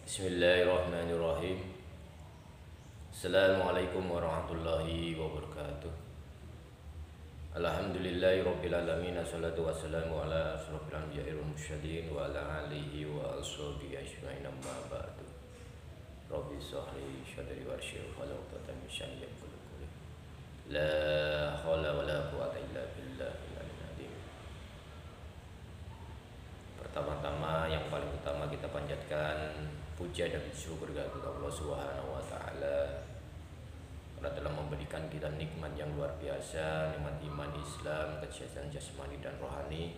Bismillahirrahmanirrahim. Assalamualaikum warahmatullahi wabarakatuh. Alhamdulillahirabbil alamin. Wassalatu wassalamu ala asyrofil anbiya'i wal mursalin wa ala alihi wa ashabihi ajmain, amma ba'du. Rabbi shrah li sadri wa yassir li amri wahlul 'uqdatam min lisani yafqahu qawli. La haula wala quwwata illa billah. Pertama-tama yang paling utama kita panjatkan puja dan syukur kepada Allah Subhanahu wa taala karena telah memberikan kita nikmat yang luar biasa, nikmat iman, Islam, kesehatan jasmani dan rohani,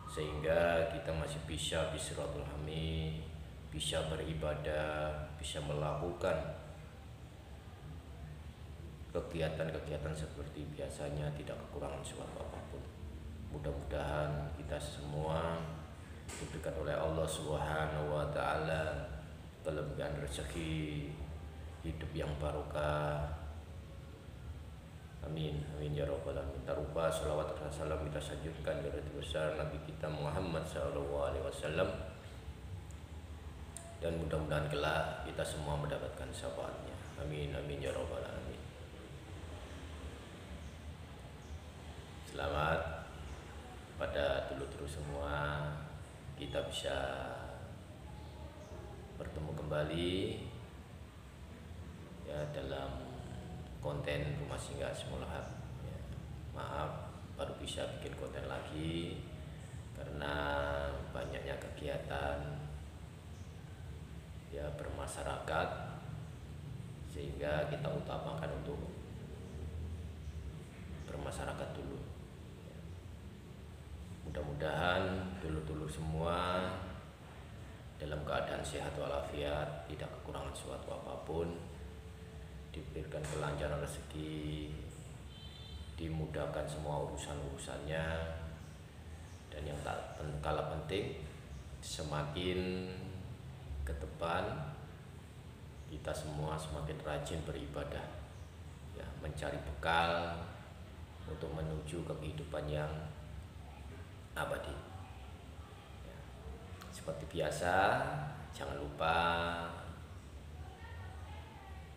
sehingga kita masih bisa bisratul hamid, bisa beribadah, bisa melakukan kegiatan-kegiatan seperti biasanya, tidak kekurangan suatu apapun. Mudah-mudahan kita semua diberikan oleh Allah Subhanahu wa taala kelebihan rezeki, hidup yang barokah. Amin amin ya rabbal alamin. Tak lupa sholawat dan salam kita sanjungkan kepada besar Nabi kita Muhammad sallallahu alaihi wasallam, dan mudah-mudahan kelak kita semua mendapatkan syafaatnya. Amin amin ya rabbal alamin. Selamat pada dulur-dulur semua, kita bisa bertemu kembali ya dalam konten Rumah Singgah Asmulahab ya. Maaf baru bisa bikin konten lagi karena banyaknya kegiatan ya bermasyarakat, sehingga kita utamakan untuk bermasyarakat dulu. Mudah-mudahan dulur-dulur semua dalam keadaan sehat walafiat, tidak kekurangan suatu apapun, diberikan kelancaran rezeki, dimudahkan semua urusan-urusannya, dan yang tak kalah penting, semakin ke depan kita semua semakin rajin beribadah ya, mencari bekal untuk menuju ke kehidupan yang abadi. Seperti biasa, jangan lupa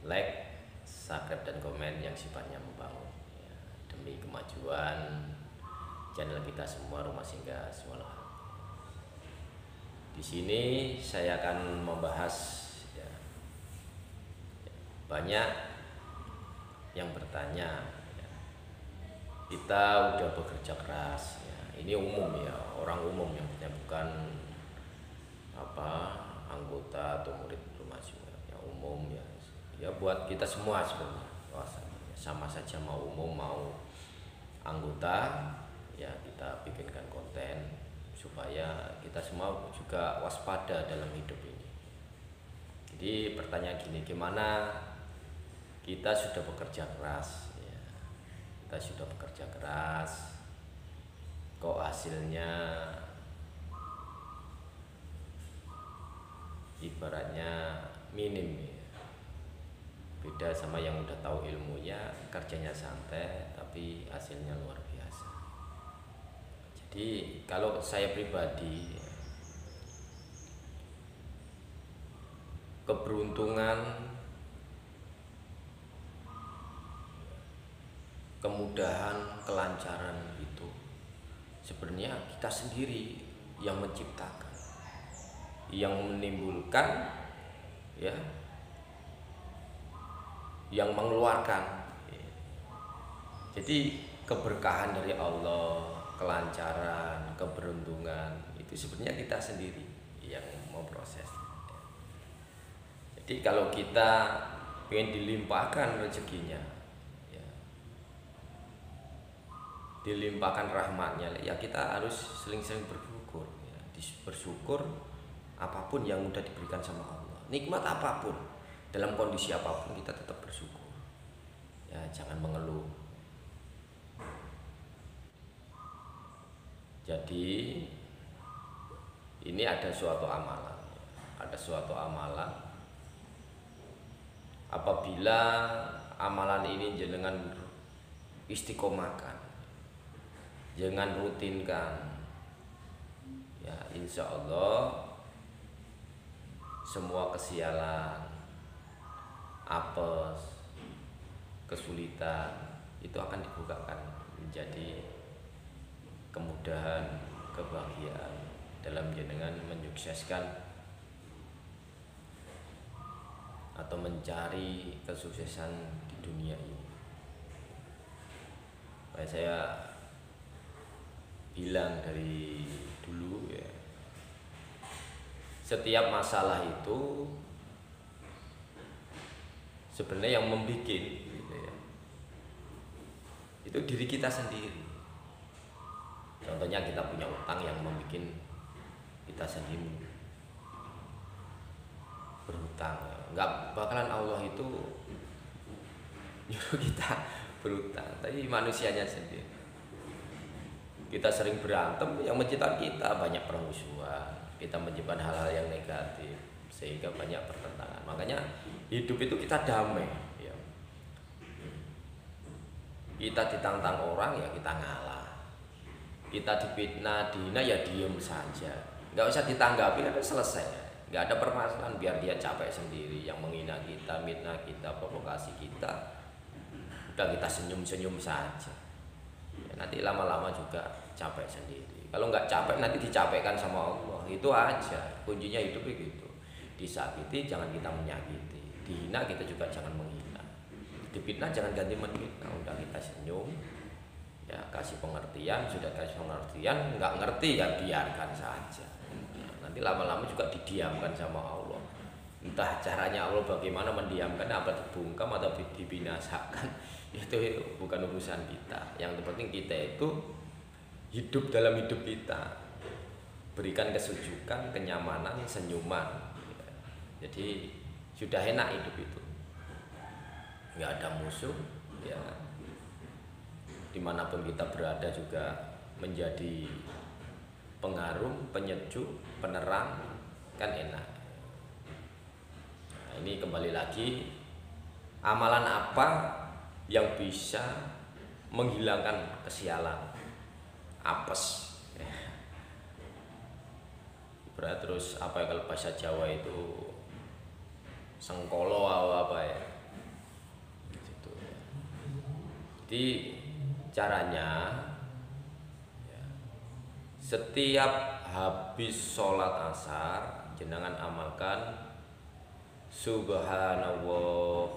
like, subscribe dan komen yang sifatnya membangun ya, demi kemajuan channel kita semua Rumah Singgah Asmulahab. Di sini saya akan membahas ya, banyak yang bertanya ya, kita udah bekerja keras ya, ini umum ya, orang umum yang bertanya, bukan anggota atau murid Rumah Singgah yang umum ya buat kita semua sebenarnya sama saja, mau umum mau anggota ya, kita bikinkan konten supaya kita semua juga waspada dalam hidup ini. Jadi pertanyaan gini, gimana kita sudah bekerja keras ya, kita sudah bekerja keras kok hasilnya ibaratnya minim ya. Beda sama yang udah tahu ilmunya, kerjanya santai tapi hasilnya luar biasa. Jadi kalau saya pribadi, keberuntungan, kemudahan, kelancaran itu sebenarnya kita sendiri yang menciptakan, yang menimbulkan ya, yang mengeluarkan. Jadi keberkahan dari Allah, kelancaran, keberuntungan itu sebenarnya kita sendiri yang memproses. Jadi kalau kita ingin dilimpahkan rezekinya ya, dilimpahkan rahmatnya ya, kita harus sering-sering bersyukur ya. Bersyukur apapun yang udah diberikan sama Allah, nikmat apapun, dalam kondisi apapun kita tetap bersyukur ya, jangan mengeluh. Jadi ini ada suatu amalan, apabila amalan ini jenengan istiqomahkan, jangan rutinkan ya, insya Allah semua kesialan, apes, kesulitan itu akan dibukakan menjadi kemudahan, kebahagiaan dalam jenengan menyukseskan atau mencari kesuksesan di dunia ini. Saya bilang dari dulu ya, setiap masalah itu sebenarnya yang membuat gitu ya, itu diri kita sendiri. Contohnya kita punya utang yang membuat kita sendiri berhutang. Nggak bakalan Allah itu nyuruh kita berhutang, tapi manusianya sendiri. Kita sering berantem, yang menciptakan kita banyak permusuhan, kita menyimpan hal-hal yang negatif sehingga banyak pertentangan. Makanya hidup itu kita damai ya. Kita ditantang orang ya kita ngalah, kita difitnah, dihina ya diem saja, nggak usah ditanggapi, kan selesai. Nggak ada permasalahan, biar dia capek sendiri. Yang menghina kita, mitnah kita, provokasi kita, udah kita senyum-senyum saja ya, nanti lama-lama juga capek sendiri. Kalau nggak capek nanti dicapekkan sama Allah. Itu aja kuncinya hidup begitu. Disakiti jangan kita menyakiti, dihina kita juga jangan menghina, difitnah jangan ganti menfitnah. Udah kita senyum ya, kasih pengertian. Sudah kasih pengertian, nggak ngerti ya biarkan saja. Nanti lama-lama juga didiamkan sama Allah. Entah caranya Allah bagaimana mendiamkan, apa dibungkam atau dibinasakan, itu bukan urusan kita. Yang penting kita itu hidup dalam hidup kita, berikan kesujukan, kenyamanan, senyuman. Jadi sudah enak hidup itu, nggak ada musuh ya. Dimanapun kita berada juga menjadi pengharum, penyejuk, penerang, kan enak. Nah, ini kembali lagi, amalan apa yang bisa menghilangkan kesialan, apes berat. Terus apa ya, kalau bahasa Jawa itu sengkolo apa ya gitu. Jadi caranya ya, setiap habis sholat asar jenengan amalkan subhanallah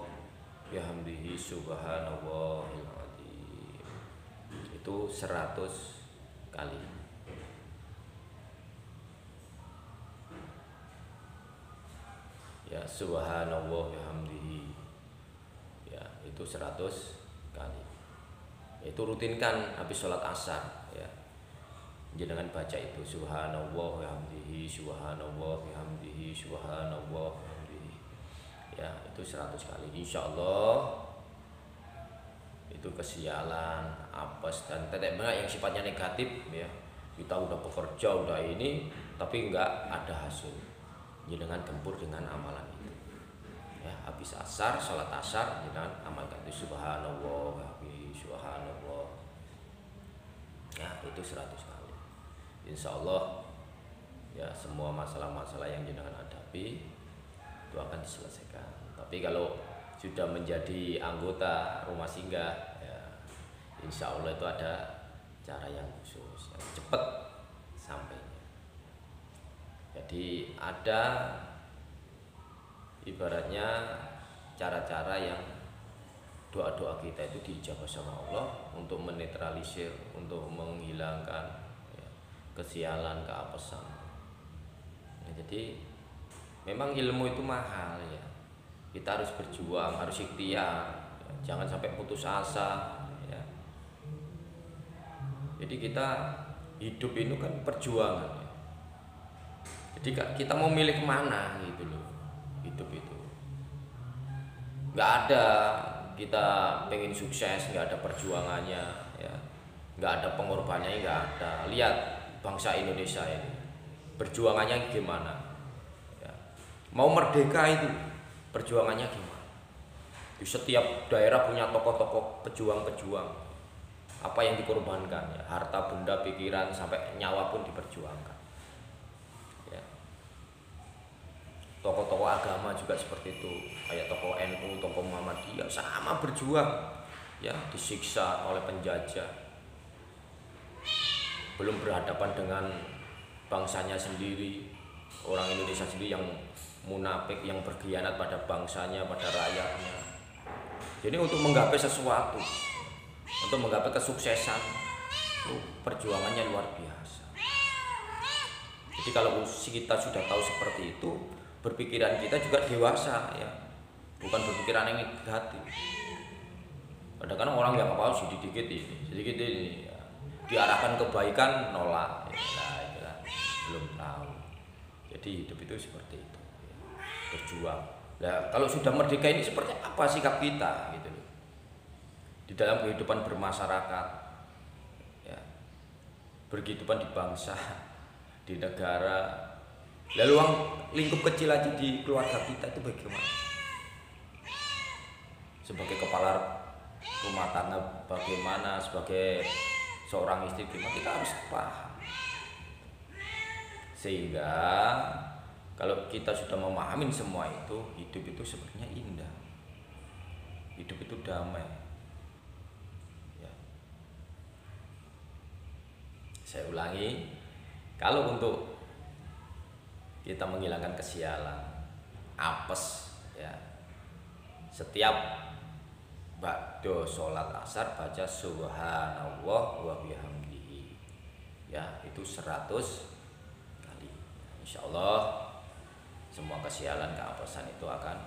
bihamdihi subhanallahil adzim, itu 100 kali. Ya, subhanallah bihamdihi ya, itu 100 kali. Itu rutinkan habis sholat asar ya, jangan baca itu subhanallah bihamdihi subhanallah bihamdihi subhanallah bihamdihi ya, itu 100 kali. Insyaallah itu kesialan, apes dan tetek bengek yang sifatnya negatif ya, kita udah bekerja udah ini tapi enggak ada hasil, jangan gempur dengan amalan itu ya. Habis asar, sholat asar jangan amalkan itu subhanallah subhanallah ya, itu 100 kali. Insyaallah ya, semua masalah-masalah yang jenengan hadapi itu akan diselesaikan. Tapi kalau sudah menjadi anggota rumah singgah ya, insya Allah itu ada cara yang khusus yang cepat sampainya. Jadi ada ibaratnya cara-cara yang doa-doa kita itu diijabah sama Allah untuk menetralisir, untuk menghilangkan ya, kesialan, keapesan. Nah, jadi memang ilmu itu mahal ya, kita harus berjuang, harus ikhtiar ya, jangan sampai putus asa ya. Jadi kita hidup ini kan perjuangan ya. Jadi kita mau milih kemana gitu loh, hidup itu nggak ada kita pengen sukses nggak ada perjuangannya ya, nggak ada pengorbanannya, nggak ada. Lihat bangsa Indonesia ini perjuangannya gimana ya. Mau merdeka itu perjuangannya gimana. Di setiap daerah punya tokoh-tokoh pejuang-pejuang, apa yang dikorbankan ya, harta benda, pikiran, sampai nyawa pun diperjuangkan ya. tokoh-tokoh agama juga seperti itu, kayak tokoh NU, tokoh Muhammadiyah sama berjuang, ya disiksa oleh penjajah, belum berhadapan dengan bangsanya sendiri, orang Indonesia sendiri yang munafik, yang berkhianat pada bangsanya, pada rakyatnya. Jadi untuk menggapai sesuatu, untuk menggapai kesuksesan, itu perjuangannya luar biasa. Jadi kalau kita sudah tahu seperti itu, berpikiran kita juga dewasa, ya, bukan berpikiran yang negatif. Kadang-kadang orang yang apa sedikit ini, ya, diarahkan kebaikan nolak, ya, itulah, belum tahu. Jadi hidup itu seperti itu, ya, berjuang. Nah, kalau sudah merdeka ini seperti apa sikap kita, gitu loh, di dalam kehidupan bermasyarakat, ya, berkehidupan di bangsa, di negara. Lalu lingkup kecil aja di keluarga kita itu bagaimana? Sebagai kepala rumah tangga bagaimana, sebagai seorang istri gimana, kita harus paham. Sehingga kalau kita sudah memahami semua itu, hidup itu sebenarnya indah, hidup itu damai, ya. Saya ulangi, kalau untuk kita menghilangkan kesialan, apes, ya, setiap ba'da sholat asar baca subhanallah wa bihamdihi, ya, itu 100 kali. Insya Allah semua kesialan, keapesan itu akan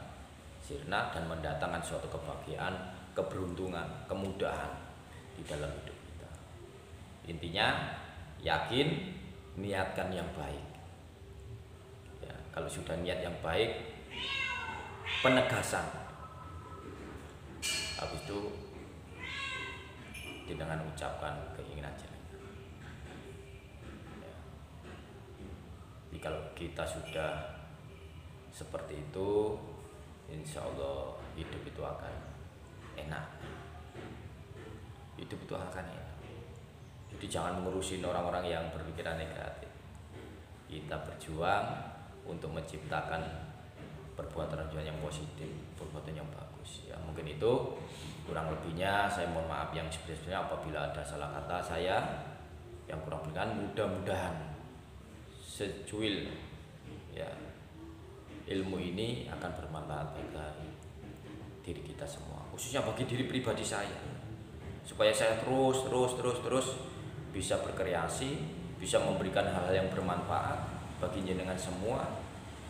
sirna dan mendatangkan suatu kebahagiaan, keberuntungan, kemudahan di dalam hidup kita. Intinya yakin, niatkan yang baik, ya, kalau sudah niat yang baik, penegasan, habis itu dengan ucapkan keinginan jalan, ya. Jadi kalau kita sudah seperti itu, insya Allah hidup itu akan enak, hidup itu akan enak. Jadi jangan mengurusin orang-orang yang berpikiran negatif. Kita berjuang untuk menciptakan perbuatan yang positif, perbuatan yang bagus, ya. Mungkin itu, kurang lebihnya saya mohon maaf yang sebesar-besarnya apabila ada salah kata saya yang kurang berkenan. Mudah-mudahan secuil, ya, ilmu ini akan bermanfaat bagi diri kita semua, khususnya bagi diri pribadi saya, supaya saya terus bisa berkreasi, bisa memberikan hal-hal yang bermanfaat bagi jenengan semua,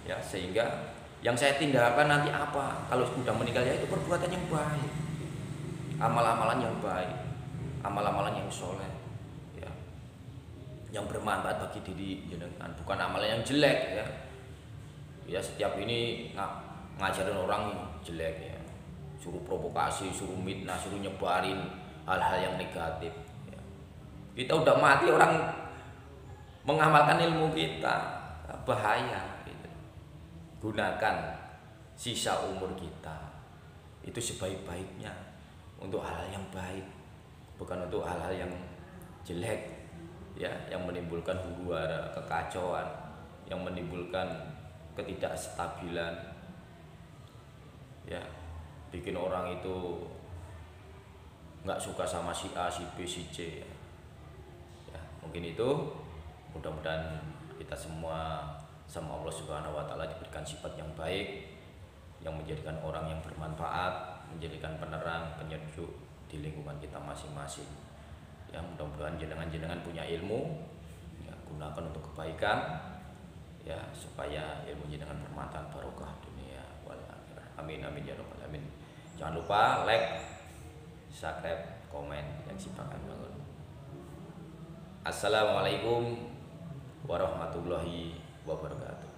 ya, sehingga yang saya tinggalkan nanti apa kalau sudah meninggal, ya itu perbuatan yang baik, amal-amalan yang baik, amal-amalan yang soleh, ya, yang bermanfaat bagi diri jenengan, bukan amalan yang jelek, ya. Ya, setiap ini ngajarin orang jelek, ya, suruh provokasi, suruh mitnah, suruh nyebarin hal-hal yang negatif, ya. Kita udah mati, orang mengamalkan ilmu kita, bahaya, gitu. Gunakan sisa umur kita itu sebaik-baiknya untuk hal-hal yang baik, bukan untuk hal-hal yang jelek, ya, yang menimbulkan huru-hara, kekacauan, yang menimbulkan ketidakstabilan, ya, bikin orang itu nggak suka sama si A, si B, si C, ya. Ya, mungkin itu, mudah-mudahan kita semua sama Allah Subhanahu wa Ta'ala diberikan sifat yang baik, yang menjadikan orang yang bermanfaat, menjadikan penerang, penyejuk di lingkungan kita masing-masing. Ya, mudah-mudahan jenengan punya ilmu, ya, gunakan untuk kebaikan, ya, supaya ilmu jenengan bermanfaat, barokah dunia wal akhirah. Amin amin ya rabbal alamin. Jangan lupa like, subscribe, komen, dan simpakan bangun. Assalamualaikum warahmatullahi wabarakatuh.